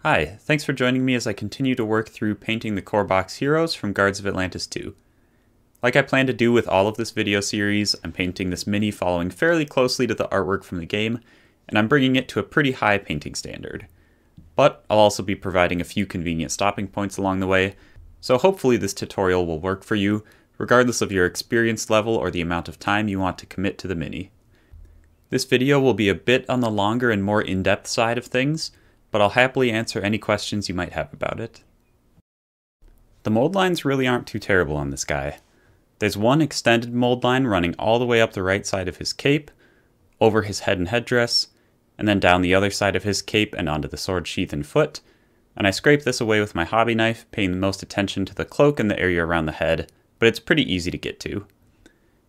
Hi, thanks for joining me as I continue to work through painting the core box heroes from Guards of Atlantis 2. Like I plan to do with all of this video series, I'm painting this mini following fairly closely to the artwork from the game, and I'm bringing it to a pretty high painting standard. But I'll also be providing a few convenient stopping points along the way, so hopefully this tutorial will work for you, regardless of your experience level or the amount of time you want to commit to the mini. This video will be a bit on the longer and more in-depth side of things, but I'll happily answer any questions you might have about it. The mold lines really aren't too terrible on this guy. There's one extended mold line running all the way up the right side of his cape, over his head and headdress, and then down the other side of his cape and onto the sword sheath and foot, and I scrape this away with my hobby knife, paying the most attention to the cloak and the area around the head, but it's pretty easy to get to.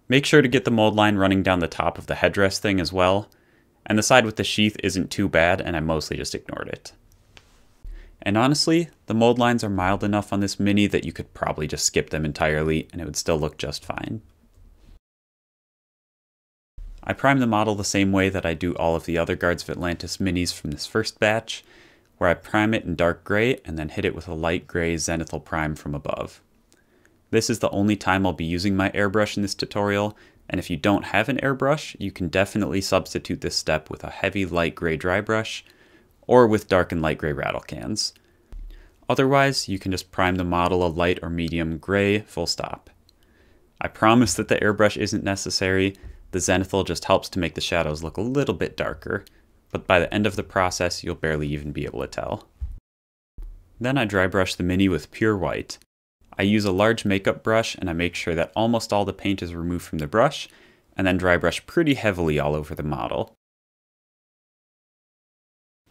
Make sure to get the mold line running down the top of the headdress thing as well, and the side with the sheath isn't too bad, and I mostly just ignored it. And honestly, the mold lines are mild enough on this mini that you could probably just skip them entirely and it would still look just fine. I prime the model the same way that I do all of the other Guards of Atlantis minis from this first batch, where I prime it in dark gray and then hit it with a light gray zenithal prime from above. This is the only time I'll be using my airbrush in this tutorial, and if you don't have an airbrush, you can definitely substitute this step with a heavy light gray dry brush, or with dark and light gray rattle cans. Otherwise, you can just prime the model a light or medium gray, full stop. I promise that the airbrush isn't necessary, the zenithal just helps to make the shadows look a little bit darker, but by the end of the process, you'll barely even be able to tell. Then I dry brush the mini with pure white. I use a large makeup brush and I make sure that almost all the paint is removed from the brush, and then dry brush pretty heavily all over the model.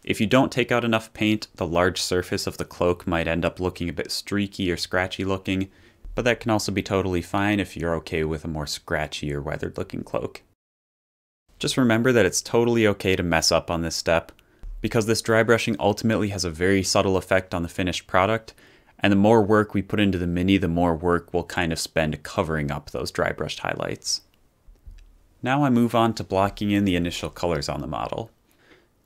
If you don't take out enough paint, the large surface of the cloak might end up looking a bit streaky or scratchy looking, but that can also be totally fine if you're okay with a more scratchy or weathered looking cloak. Just remember that it's totally okay to mess up on this step, because this dry brushing ultimately has a very subtle effect on the finished product, and the more work we put into the mini, the more work we'll kind of spend covering up those dry brushed highlights. Now I move on to blocking in the initial colors on the model.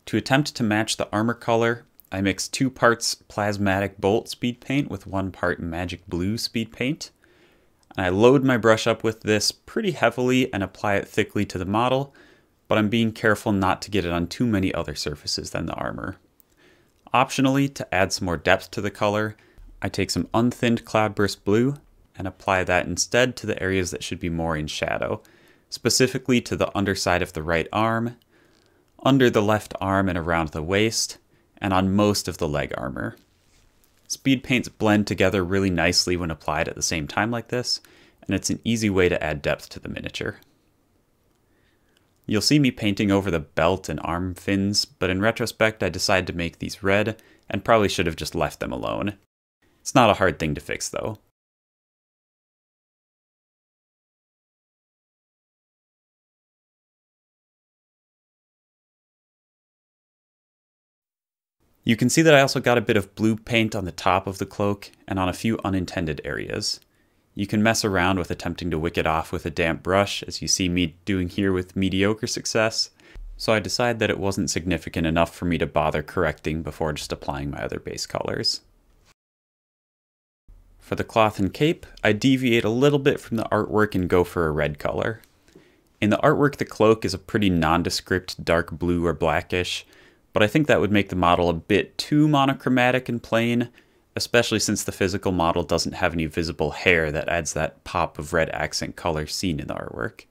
To attempt to match the armor color, I mix 2 parts plasmatic bolt speed paint with 1 part magic blue speed paint. And I load my brush up with this pretty heavily and apply it thickly to the model, but I'm being careful not to get it on too many other surfaces than the armor. Optionally, to add some more depth to the color, I take some unthinned cloudburst blue and apply that instead to the areas that should be more in shadow, specifically to the underside of the right arm, under the left arm and around the waist, and on most of the leg armor. Speed paints blend together really nicely when applied at the same time like this, and it's an easy way to add depth to the miniature. You'll see me painting over the belt and arm fins, but in retrospect I decided to make these red, and probably should have just left them alone. It's not a hard thing to fix though. You can see that I also got a bit of blue paint on the top of the cloak and on a few unintended areas. You can mess around with attempting to wick it off with a damp brush, as you see me doing here with mediocre success, so I decided that it wasn't significant enough for me to bother correcting before just applying my other base colors. For the cloth and cape, I deviate a little bit from the artwork and go for a red color. In the artwork, the cloak is a pretty nondescript dark blue or blackish, but I think that would make the model a bit too monochromatic and plain, especially since the physical model doesn't have any visible hair that adds that pop of red accent color seen in the artwork.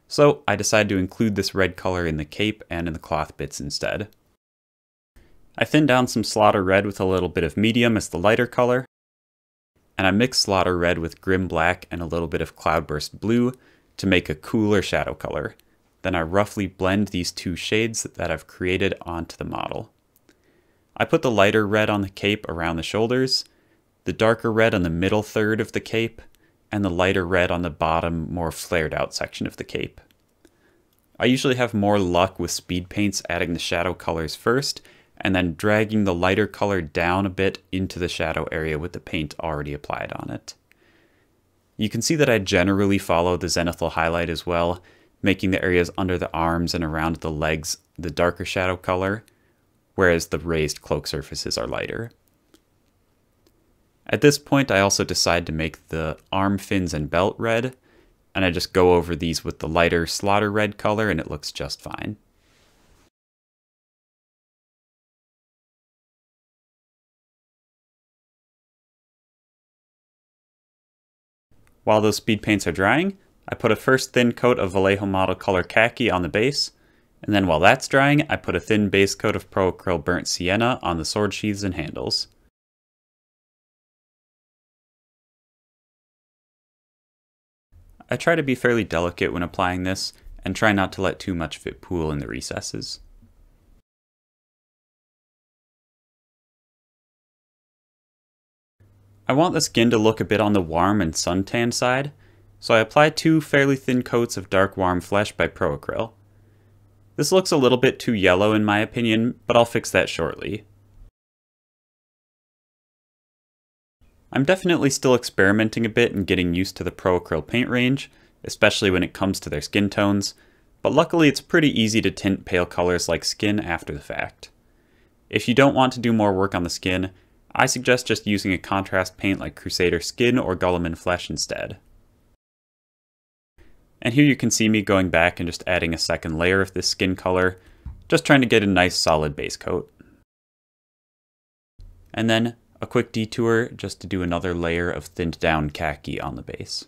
So I decided to include this red color in the cape and in the cloth bits instead. I thinned down some slaughter red with a little bit of medium as the lighter color, and I mixed slaughter red with grim black and a little bit of cloudburst blue to make a cooler shadow color. Then I roughly blend these 2 shades that I've created onto the model. I put the lighter red on the cape around the shoulders, the darker red on the middle third of the cape, and the lighter red on the bottom, more flared out section of the cape. I usually have more luck with speed paints adding the shadow colors first, and then dragging the lighter color down a bit into the shadow area with the paint already applied on it. You can see that I generally follow the zenithal highlight as well, making the areas under the arms and around the legs the darker shadow color, whereas the raised cloak surfaces are lighter. At this point, I also decide to make the arm fins and belt red, and I just go over these with the lighter slaughter red color and it looks just fine. While those speed paints are drying, I put a first thin coat of Vallejo Model Color Khaki on the base, and then while that's drying, I put a thin base coat of Pro Acryl Burnt Sienna on the sword sheaths and handles. I try to be fairly delicate when applying this, and try not to let too much of it pool in the recesses. I want the skin to look a bit on the warm and suntan side, so I apply 2 fairly thin coats of dark warm flesh by Pro Acryl. This looks a little bit too yellow in my opinion, but I'll fix that shortly. I'm definitely still experimenting a bit and getting used to the Pro Acryl paint range, especially when it comes to their skin tones, but luckily it's pretty easy to tint pale colors like skin after the fact. If you don't want to do more work on the skin, I suggest just using a contrast paint like Crusader Skin or Guilliman Flesh instead. And here you can see me going back and just adding a second layer of this skin color, just trying to get a nice solid base coat. And then a quick detour just to do another layer of thinned down khaki on the base.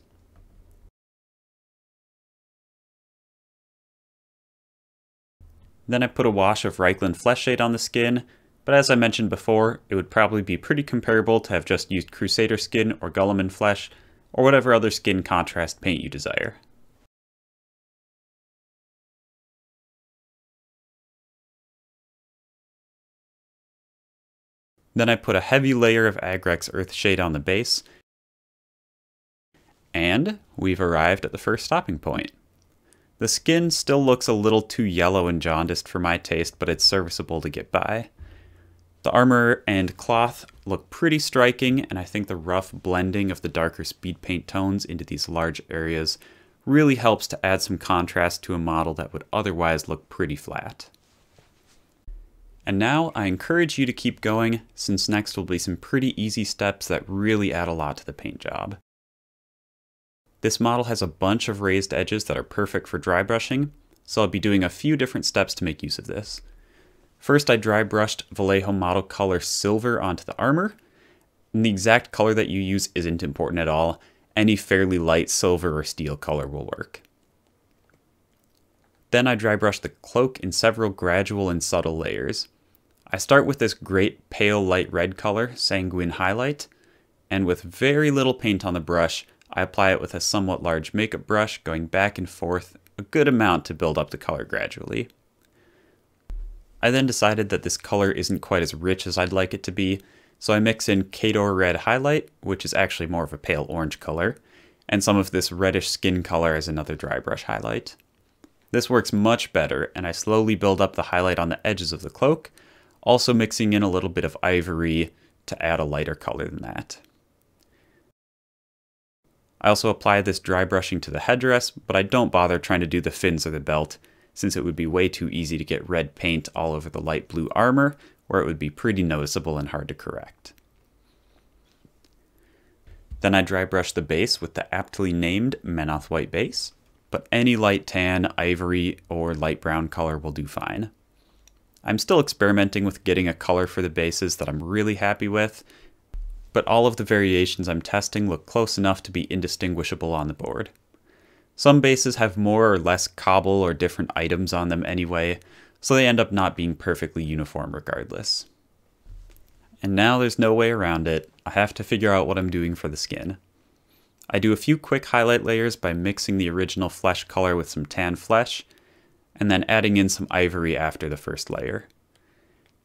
Then I put a wash of Reichland Flesh Shade on the skin, but as I mentioned before, it would probably be pretty comparable to have just used Crusader Skin or Guilliman Flesh, or whatever other skin contrast paint you desire. Then I put a heavy layer of Agrex Earth Shade on the base, and we've arrived at the first stopping point. The skin still looks a little too yellow and jaundiced for my taste, but it's serviceable to get by. The armor and cloth look pretty striking, and I think the rough blending of the darker speed paint tones into these large areas really helps to add some contrast to a model that would otherwise look pretty flat. And now I encourage you to keep going, since next will be some pretty easy steps that really add a lot to the paint job. This model has a bunch of raised edges that are perfect for dry brushing, so I'll be doing a few different steps to make use of this. First, I dry brushed Vallejo Model Color Silver onto the armor, and the exact color that you use isn't important at all. Any fairly light silver or steel color will work. Then I dry brush the cloak in several gradual and subtle layers. I start with this great pale light red color, Sanguine Highlight, and with very little paint on the brush, I apply it with a somewhat large makeup brush, going back and forth a good amount to build up the color gradually. I then decided that this color isn't quite as rich as I'd like it to be, so I mix in Khador Red Highlight, which is actually more of a pale orange color, and some of this reddish skin color as another dry brush highlight. This works much better, and I slowly build up the highlight on the edges of the cloak, also mixing in a little bit of ivory to add a lighter color than that. I also apply this dry brushing to the headdress, but I don't bother trying to do the fins or the belt, since it would be way too easy to get red paint all over the light blue armor, where it would be pretty noticeable and hard to correct. Then I dry brush the base with the aptly named Menoth White base, but any light tan, ivory, or light brown color will do fine. I'm still experimenting with getting a color for the bases that I'm really happy with, but all of the variations I'm testing look close enough to be indistinguishable on the board. Some bases have more or less cobble or different items on them anyway, so they end up not being perfectly uniform regardless. And now there's no way around it. I have to figure out what I'm doing for the skin. I do a few quick highlight layers by mixing the original flesh color with some tan flesh, and then adding in some ivory after the first layer.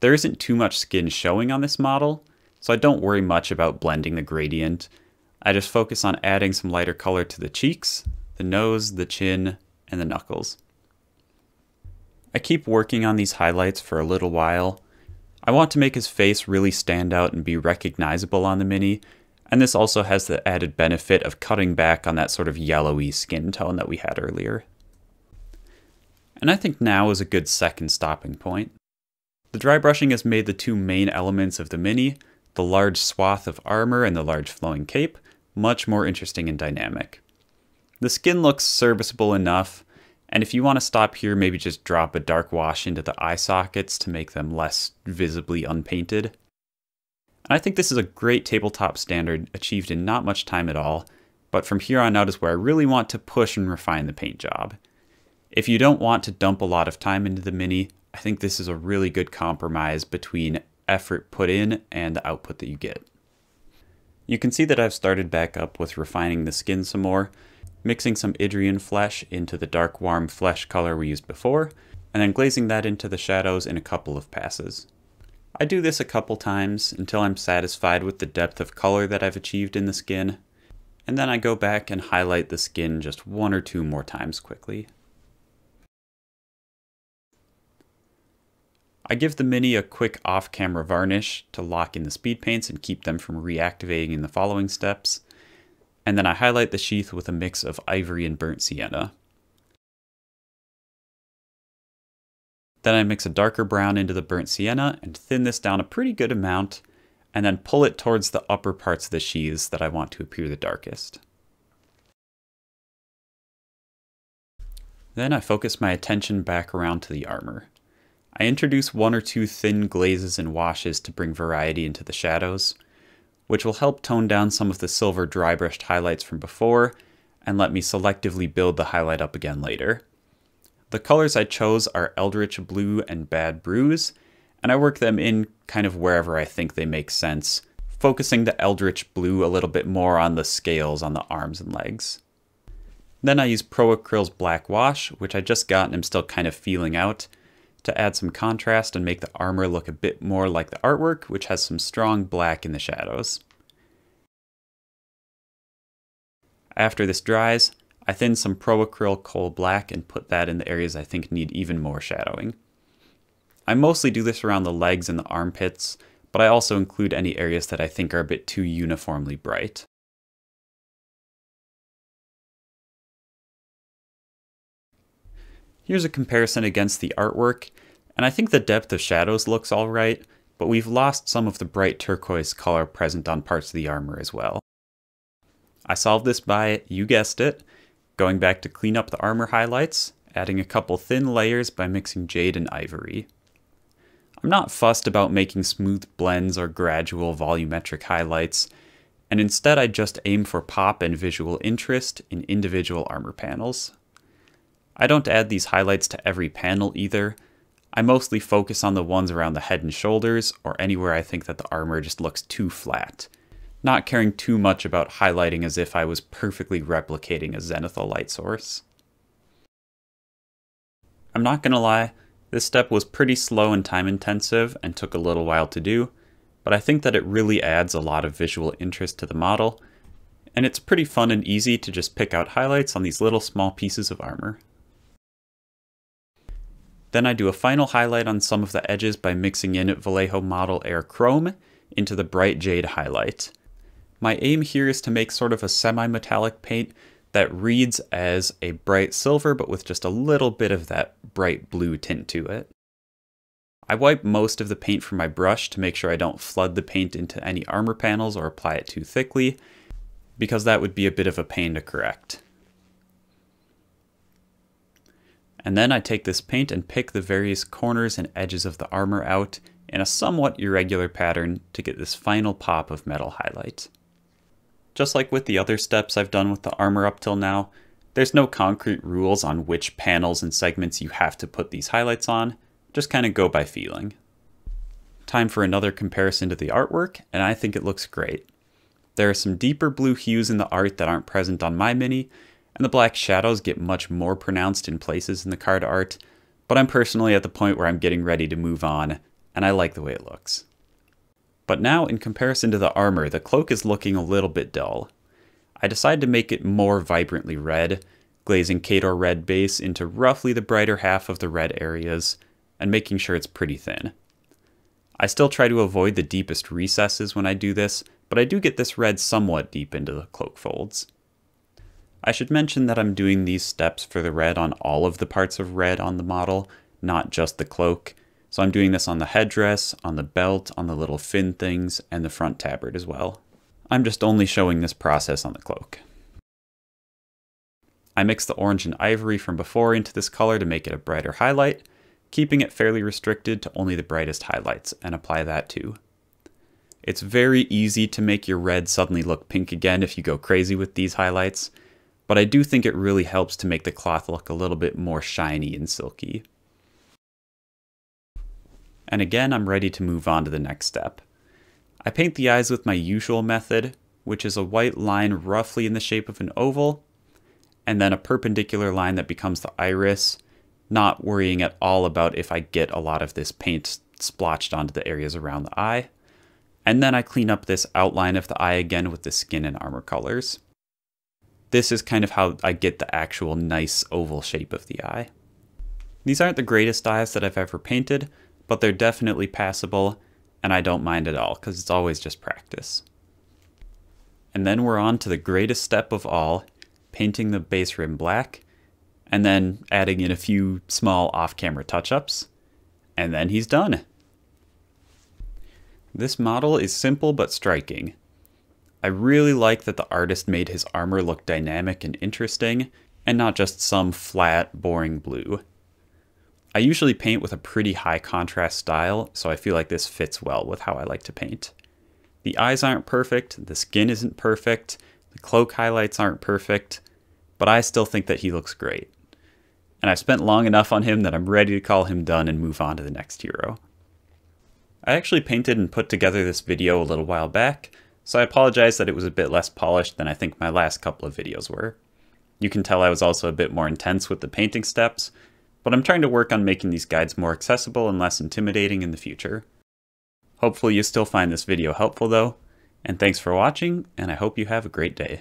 There isn't too much skin showing on this model, so I don't worry much about blending the gradient. I just focus on adding some lighter color to the cheeks, the nose, the chin, and the knuckles. I keep working on these highlights for a little while. I want to make his face really stand out and be recognizable on the Mini, and this also has the added benefit of cutting back on that sort of yellowy skin tone that we had earlier. And I think now is a good second stopping point. The dry brushing has made the two main elements of the mini, the large swath of armor and the large flowing cape, much more interesting and dynamic. The skin looks serviceable enough, and if you want to stop here, maybe just drop a dark wash into the eye sockets to make them less visibly unpainted. And I think this is a great tabletop standard achieved in not much time at all, but from here on out is where I really want to push and refine the paint job. If you don't want to dump a lot of time into the mini, I think this is a really good compromise between effort put in and the output that you get. You can see that I've started back up with refining the skin some more, mixing some Arien flesh into the dark warm flesh color we used before, and then glazing that into the shadows in a couple of passes. I do this a couple times until I'm satisfied with the depth of color that I've achieved in the skin, and then I go back and highlight the skin just one or two more times quickly. I give the mini a quick off-camera varnish to lock in the speed paints and keep them from reactivating in the following steps, and then I highlight the sheath with a mix of ivory and burnt sienna. Then I mix a darker brown into the burnt sienna and thin this down a pretty good amount, and then pull it towards the upper parts of the sheaths that I want to appear the darkest. Then I focus my attention back around to the armor. I introduce one or two thin glazes and washes to bring variety into the shadows, which will help tone down some of the silver dry brushed highlights from before and let me selectively build the highlight up again later. The colors I chose are Eldritch Blue and Bad Bruise, and I work them in kind of wherever I think they make sense, focusing the Eldritch Blue a little bit more on the scales on the arms and legs. Then I use Pro Acryl's Black Wash, which I just got and am still kind of feeling out, to add some contrast and make the armor look a bit more like the artwork, which has some strong black in the shadows. After this dries, I thin some Pro Acryl Coal Black and put that in the areas I think need even more shadowing. I mostly do this around the legs and the armpits, but I also include any areas that I think are a bit too uniformly bright. Here's a comparison against the artwork, and I think the depth of shadows looks alright, but we've lost some of the bright turquoise color present on parts of the armor as well. I solved this by, you guessed it, going back to clean up the armor highlights, adding a couple thin layers by mixing jade and ivory. I'm not fussed about making smooth blends or gradual volumetric highlights, and instead I just aim for pop and visual interest in individual armor panels. I don't add these highlights to every panel either. I mostly focus on the ones around the head and shoulders or anywhere I think that the armor just looks too flat, not caring too much about highlighting as if I was perfectly replicating a zenithal light source. I'm not gonna lie, this step was pretty slow and time intensive and took a little while to do, but I think that it really adds a lot of visual interest to the model, and it's pretty fun and easy to just pick out highlights on these little small pieces of armor. Then I do a final highlight on some of the edges by mixing in Vallejo Model Air Chrome into the bright jade highlight. My aim here is to make sort of a semi-metallic paint that reads as a bright silver but with just a little bit of that bright blue tint to it. I wipe most of the paint from my brush to make sure I don't flood the paint into any armor panels or apply it too thickly, because that would be a bit of a pain to correct. And then I take this paint and pick the various corners and edges of the armor out in a somewhat irregular pattern to get this final pop of metal highlight. Just like with the other steps I've done with the armor up till now, there's no concrete rules on which panels and segments you have to put these highlights on, just kind of go by feeling. Time for another comparison to the artwork, and I think it looks great. There are some deeper blue hues in the art that aren't present on my mini, and the black shadows get much more pronounced in places in the card art, but I'm personally at the point where I'm getting ready to move on, and I like the way it looks. But now, in comparison to the armor, the cloak is looking a little bit dull. I decided to make it more vibrantly red, glazing Khador red base into roughly the brighter half of the red areas, and making sure it's pretty thin. I still try to avoid the deepest recesses when I do this, but I do get this red somewhat deep into the cloak folds. I should mention that I'm doing these steps for the red on all of the parts of red on the model, not just the cloak, So I'm doing this on the headdress, on the belt, on the little fin things, and the front tabard as well. I'm just only showing this process on the cloak. I mixed the orange and ivory from before into this color to make it a brighter highlight, keeping it fairly restricted to only the brightest highlights, and apply that too. It's very easy to make your red suddenly look pink again if you go crazy with these highlights, but I do think it really helps to make the cloth look a little bit more shiny and silky. And again, I'm ready to move on to the next step. I paint the eyes with my usual method, which is a white line roughly in the shape of an oval, and then a perpendicular line that becomes the iris, not worrying at all about if I get a lot of this paint splotched onto the areas around the eye. And then I clean up this outline of the eye again with the skin and armor colors. This is kind of how I get the actual nice oval shape of the eye. These aren't the greatest eyes that I've ever painted, but they're definitely passable, and I don't mind at all because it's always just practice. And then we're on to the greatest step of all, painting the base rim black, and then adding in a few small off-camera touch-ups, and then he's done. This model is simple but striking. I really like that the artist made his armor look dynamic and interesting, and not just some flat, boring blue. I usually paint with a pretty high contrast style, so I feel like this fits well with how I like to paint. The eyes aren't perfect, the skin isn't perfect, the cloak highlights aren't perfect, but I still think that he looks great. And I've spent long enough on him that I'm ready to call him done and move on to the next hero. I actually painted and put together this video a little while back, so I apologize that it was a bit less polished than I think my last couple of videos were. You can tell I was also a bit more intense with the painting steps, but I'm trying to work on making these guides more accessible and less intimidating in the future. Hopefully you still find this video helpful though, and thanks for watching, and I hope you have a great day.